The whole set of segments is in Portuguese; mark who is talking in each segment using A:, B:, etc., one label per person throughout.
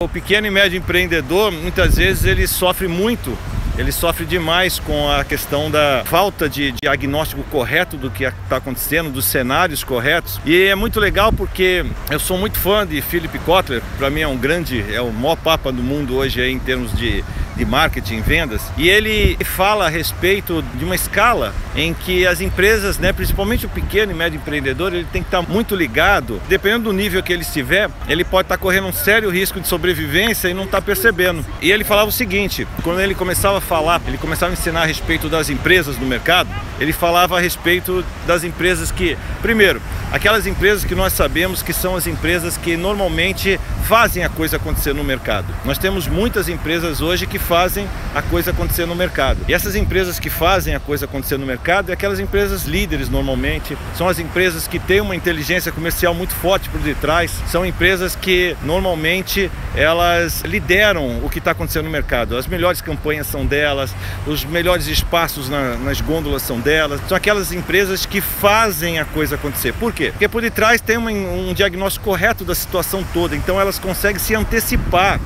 A: O pequeno e médio empreendedor, muitas vezes, ele sofre muito. Ele sofre demais com a questão da falta de diagnóstico correto do que está acontecendo, dos cenários corretos. E é muito legal porque eu sou muito fã de Philip Kotler. Para mim é o maior papa do mundo hoje aí, em termos de marketing, vendas. E ele fala a respeito de uma escala em que as empresas, principalmente o pequeno e médio empreendedor, ele tem que estar muito ligado. Dependendo do nível que ele estiver, ele pode estar correndo um sério risco de sobrevivência e não está percebendo. E ele falava o seguinte: quando ele começava a falar, ele começava a ensinar a respeito das empresas no mercado, ele falava a respeito das empresas que, primeiro, aquelas empresas que nós sabemos que são as empresas que normalmente fazem a coisa acontecer no mercado. Nós temos muitas empresas hoje que fazem a coisa acontecer no mercado. E essas empresas que fazem a coisa acontecer no mercado é aquelas empresas líderes normalmente, são as empresas que têm uma inteligência comercial muito forte por detrás, são empresas que normalmente elas lideram o que está acontecendo no mercado. As melhores campanhas são delas, os melhores espaços nas gôndolas são delas, são aquelas empresas que fazem a coisa acontecer. Por quê? Porque por detrás tem um diagnóstico correto da situação toda, então elas conseguem se antecipar,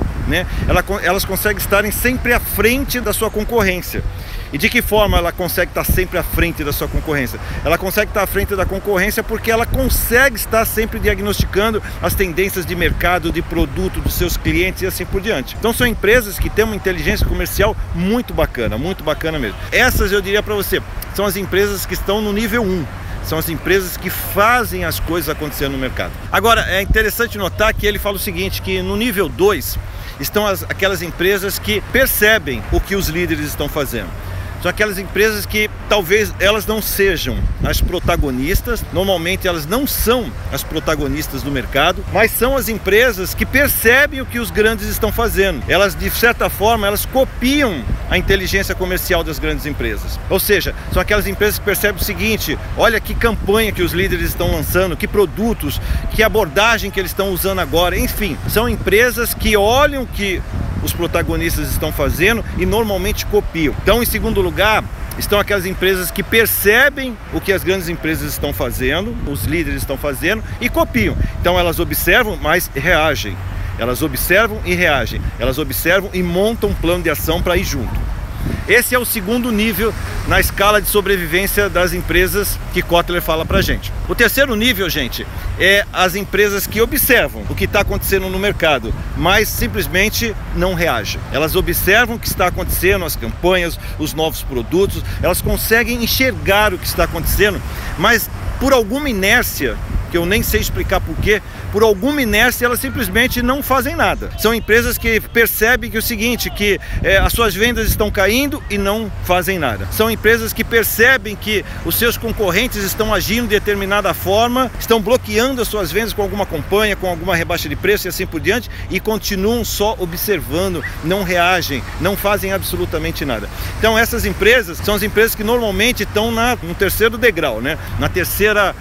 A: elas conseguem estarem sempre à frente da sua concorrência. E de que forma ela consegue estar sempre à frente da sua concorrência? Ela consegue estar à frente da concorrência porque ela consegue estar sempre diagnosticando as tendências de mercado, de produto, dos seus clientes e assim por diante. Então são empresas que têm uma inteligência comercial muito bacana mesmo. Essas, eu diria para você, são as empresas que estão no nível 1. São as empresas que fazem as coisas acontecer no mercado. Agora, é interessante notar que ele fala o seguinte, que no nível 2 estão aquelas empresas que percebem o que os líderes estão fazendo. São aquelas empresas que talvez elas não sejam as protagonistas, normalmente elas não são as protagonistas do mercado, mas são as empresas que percebem o que os grandes estão fazendo. Elas, de certa forma, elas copiam a inteligência comercial das grandes empresas. Ou seja, são aquelas empresas que percebem o seguinte: olha que campanha que os líderes estão lançando, que produtos, que abordagem que eles estão usando agora. Enfim, são empresas que olham que os protagonistas estão fazendo e normalmente copiam. Então, em segundo lugar, estão aquelas empresas que percebem o que as grandes empresas estão fazendo, os líderes estão fazendo e copiam. Então elas observam, mas reagem. Elas observam e reagem. Elas observam e montam um plano de ação para ir junto. Esse é o segundo nível na escala de sobrevivência das empresas que Kotler fala pra gente. O terceiro nível, gente, é as empresas que observam o que está acontecendo no mercado, mas simplesmente não reagem. Elas observam o que está acontecendo, as campanhas, os novos produtos, elas conseguem enxergar o que está acontecendo, mas por alguma inércia, que eu nem sei explicar porquê, por alguma inércia elas simplesmente não fazem nada. São empresas que percebem que o seguinte, que as suas vendas estão caindo e não fazem nada. São empresas que percebem que os seus concorrentes estão agindo de determinada forma, estão bloqueando as suas vendas com alguma campanha, com alguma rebaixa de preço e assim por diante, e continuam só observando, não reagem, não fazem absolutamente nada. Então essas empresas são as empresas que normalmente estão no terceiro degrau, na terceira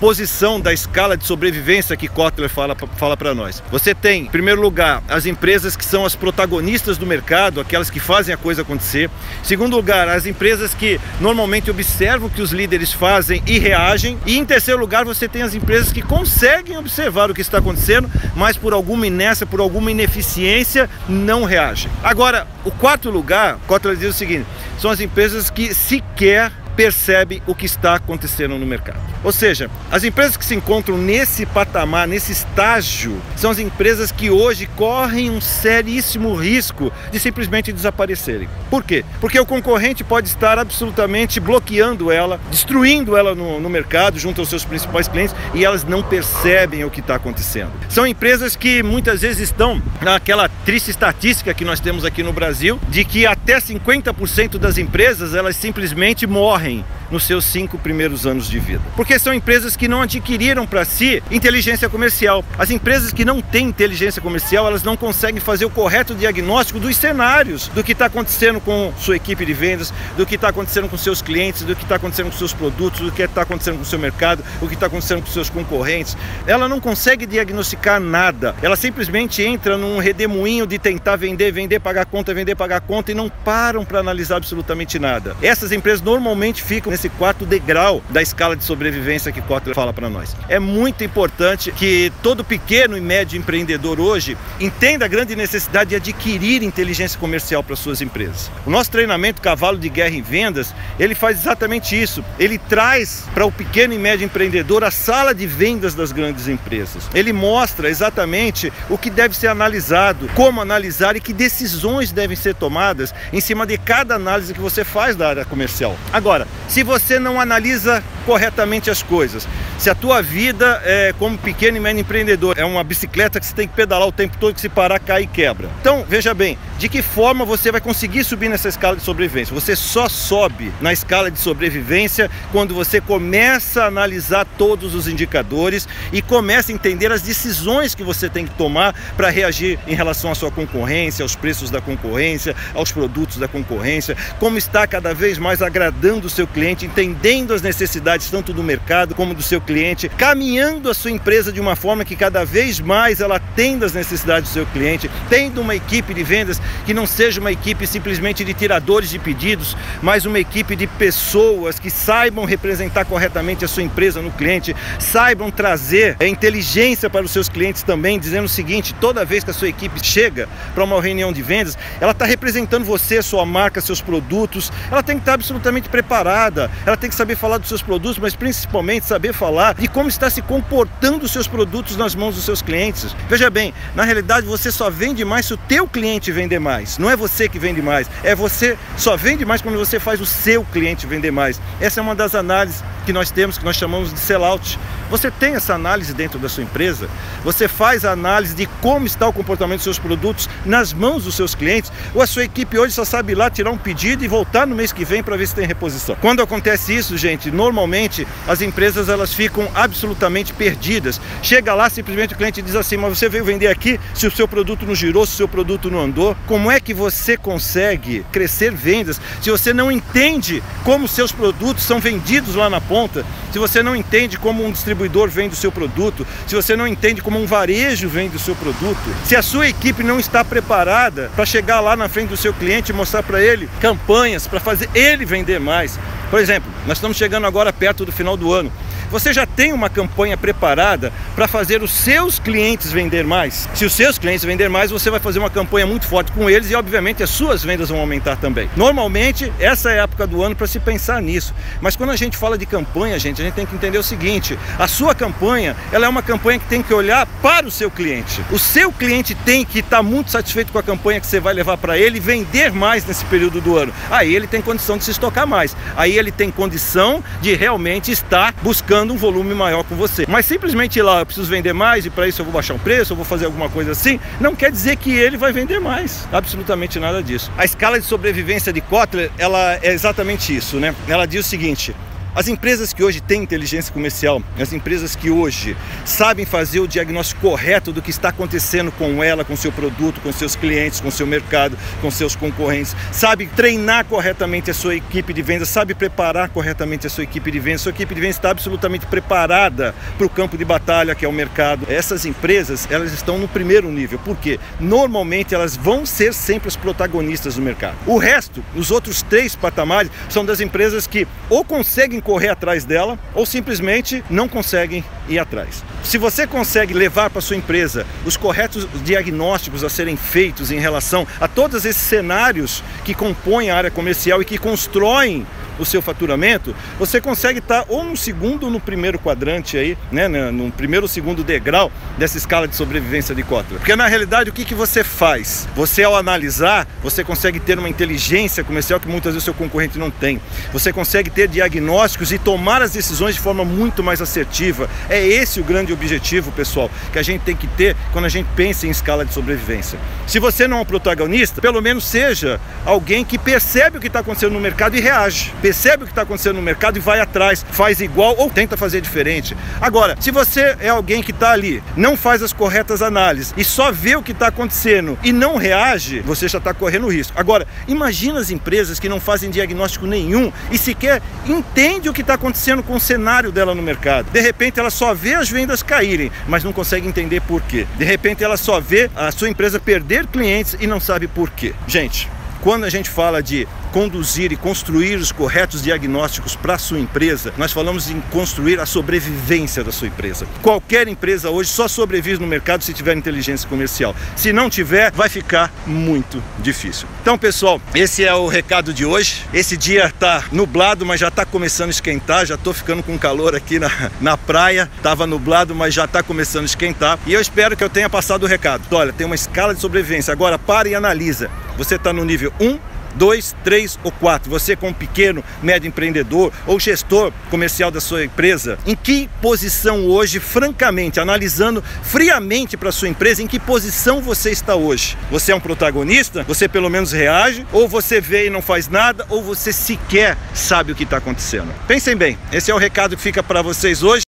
A: posição da escala de sobrevivência que Kotler fala para nós. Você tem, em primeiro lugar, as empresas que são as protagonistas do mercado, aquelas que fazem a coisa acontecer. Em segundo lugar, as empresas que normalmente observam o que os líderes fazem e reagem. E em terceiro lugar, você tem as empresas que conseguem observar o que está acontecendo, mas por alguma inércia, por alguma ineficiência, não reagem. Agora, o quarto lugar, Kotler diz o seguinte: são as empresas que sequer percebe o que está acontecendo no mercado. Ou seja, as empresas que se encontram nesse patamar, nesse estágio, são as empresas que hoje correm um seríssimo risco de simplesmente desaparecerem. Por quê? Porque o concorrente pode estar absolutamente bloqueando ela, destruindo ela no mercado, junto aos seus principais clientes, e elas não percebem o que está acontecendo. São empresas que muitas vezes estão naquela triste estatística que nós temos aqui no Brasil, de que até 50% das empresas, elas simplesmente morrem nos seus 5 primeiros anos de vida. Porque são empresas que não adquiriram para si inteligência comercial. As empresas que não têm inteligência comercial, elas não conseguem fazer o correto diagnóstico dos cenários, do que está acontecendo com sua equipe de vendas, do que está acontecendo com seus clientes, do que está acontecendo com seus produtos, do que está acontecendo com o seu mercado, o que está acontecendo com seus concorrentes. Ela não consegue diagnosticar nada. Ela simplesmente entra num redemoinho de tentar vender, pagar conta e não param para analisar absolutamente nada. Essas empresas normalmente justamente ficam nesse quarto degrau da escala de sobrevivência que Kotler fala para nós. É muito importante que todo pequeno e médio empreendedor hoje entenda a grande necessidade de adquirir inteligência comercial para suas empresas. O nosso treinamento Cavalo de Guerra em Vendas, ele faz exatamente isso. Ele traz para o pequeno e médio empreendedor a sala de vendas das grandes empresas. Ele mostra exatamente o que deve ser analisado, como analisar e que decisões devem ser tomadas em cima de cada análise que você faz da área comercial. Agora, se você não analisa corretamente as coisas, se a tua vida como pequeno e médio empreendedor é uma bicicleta que você tem que pedalar o tempo todo, que se parar, cai e quebra. Então, veja bem, de que forma você vai conseguir subir nessa escala de sobrevivência? Você só sobe na escala de sobrevivência quando você começa a analisar todos os indicadores e começa a entender as decisões que você tem que tomar para reagir em relação à sua concorrência, aos preços da concorrência, aos produtos da concorrência, como está cada vez mais agradando o seu cliente, entendendo as necessidades tanto do mercado como do seu cliente, caminhando a sua empresa de uma forma que cada vez mais ela atenda as necessidades do seu cliente, tendo uma equipe de vendas que não seja uma equipe simplesmente de tiradores de pedidos, mas uma equipe de pessoas que saibam representar corretamente a sua empresa no cliente, saibam trazer inteligência para os seus clientes também, dizendo o seguinte: toda vez que a sua equipe chega para uma reunião de vendas, ela está representando você, sua marca, seus produtos, ela tem que estar absolutamente preparada, ela tem que saber falar dos seus produtos, mas principalmente saber falar de como está se comportando os seus produtos nas mãos dos seus clientes. Veja bem, na realidade você só vende mais se o teu cliente vender mais, não é você que vende mais, é você só vende mais quando você faz o seu cliente vender mais. Essa é uma das análises que nós temos, que nós chamamos de sellout. Você tem essa análise dentro da sua empresa? Você faz a análise de como está o comportamento dos seus produtos nas mãos dos seus clientes? Ou a sua equipe hoje só sabe ir lá tirar um pedido e voltar no mês que vem para ver se tem reposição? Quando acontece isso, gente, normalmente as empresas elas ficam absolutamente perdidas. Chega lá, simplesmente o cliente diz assim: mas você veio vender aqui se o seu produto não girou, se o seu produto não andou? Como é que você consegue crescer vendas se você não entende como seus produtos são vendidos lá na ponta? Se você não entende como um distribuidor vende o seu produto, se você não entende como um varejo vende o seu produto, se a sua equipe não está preparada para chegar lá na frente do seu cliente e mostrar para ele campanhas para fazer ele vender mais. Por exemplo, nós estamos chegando agora perto do final do ano. Você já tem uma campanha preparada para fazer os seus clientes vender mais? Se os seus clientes vender mais, você vai fazer uma campanha muito forte com eles e, obviamente, as suas vendas vão aumentar também. Normalmente, essa é a época do ano para se pensar nisso. Mas quando a gente fala de campanha, gente, a gente tem que entender o seguinte: a sua campanha, ela é uma campanha que tem que olhar para o seu cliente. O seu cliente tem que estar muito satisfeito com a campanha que você vai levar para ele e vender mais nesse período do ano. Aí ele tem condição de se estocar mais. Aí ele tem condição de realmente estar buscando um volume maior com você. Mas simplesmente ir lá, eu preciso vender mais e para isso eu vou baixar o preço, eu vou fazer alguma coisa assim, não quer dizer que ele vai vender mais. Absolutamente nada disso. A escala de sobrevivência de Kotler, ela é exatamente isso, né? Ela diz o seguinte: as empresas que hoje têm inteligência comercial, as empresas que hoje sabem fazer o diagnóstico correto do que está acontecendo com ela, com seu produto, com seus clientes, com seu mercado, com seus concorrentes, sabe treinar corretamente a sua equipe de vendas, sabe preparar corretamente a sua equipe de vendas, sua equipe de vendas está absolutamente preparada para o campo de batalha que é o mercado. Essas empresas, elas estão no primeiro nível. Por quê? Normalmente elas vão ser sempre as protagonistas do mercado. O resto, os outros 3 patamares, são das empresas que ou conseguem correr atrás dela ou simplesmente não conseguem ir atrás. Se você consegue levar para sua empresa os corretos diagnósticos a serem feitos em relação a todos esses cenários que compõem a área comercial e que constroem o seu faturamento, você consegue estar ou no segundo ou no primeiro quadrante aí, né, no primeiro ou segundo degrau dessa escala de sobrevivência de Kotler. Porque na realidade o que você faz? Você, ao analisar, você consegue ter uma inteligência comercial que muitas vezes o seu concorrente não tem. Você consegue ter diagnósticos e tomar as decisões de forma muito mais assertiva. É esse o grande objetivo, pessoal, que a gente tem que ter quando a gente pensa em escala de sobrevivência. Se você não é um protagonista, pelo menos seja alguém que percebe o que está acontecendo no mercado e reage. Percebe o que está acontecendo no mercado e vai atrás, faz igual ou tenta fazer diferente. Agora, se você é alguém que está ali, não faz as corretas análises e só vê o que está acontecendo e não reage, você já está correndo risco. Agora, imagina as empresas que não fazem diagnóstico nenhum e sequer entende o que está acontecendo com o cenário dela no mercado. De repente ela só vê as vendas caírem, mas não consegue entender por quê. De repente ela só vê a sua empresa perder clientes e não sabe por quê. Gente, quando a gente fala de conduzir e construir os corretos diagnósticos para a sua empresa, nós falamos em construir a sobrevivência da sua empresa. Qualquer empresa hoje só sobrevive no mercado se tiver inteligência comercial. Se não tiver, vai ficar muito difícil. Então, pessoal, esse é o recado de hoje. Esse dia tá nublado, mas já tá começando a esquentar. Já tô ficando com calor aqui na praia. Tava nublado, mas já tá começando a esquentar. E eu espero que eu tenha passado o recado. Olha, tem uma escala de sobrevivência. Agora, para e analisa. Você tá no nível 1, 2, 3 ou 4, você como pequeno, médio empreendedor ou gestor comercial da sua empresa, em que posição hoje, francamente, analisando friamente para a sua empresa, em que posição você está hoje? Você é um protagonista? Você pelo menos reage? Ou você vê e não faz nada? Ou você sequer sabe o que está acontecendo? Pensem bem, esse é o recado que fica para vocês hoje.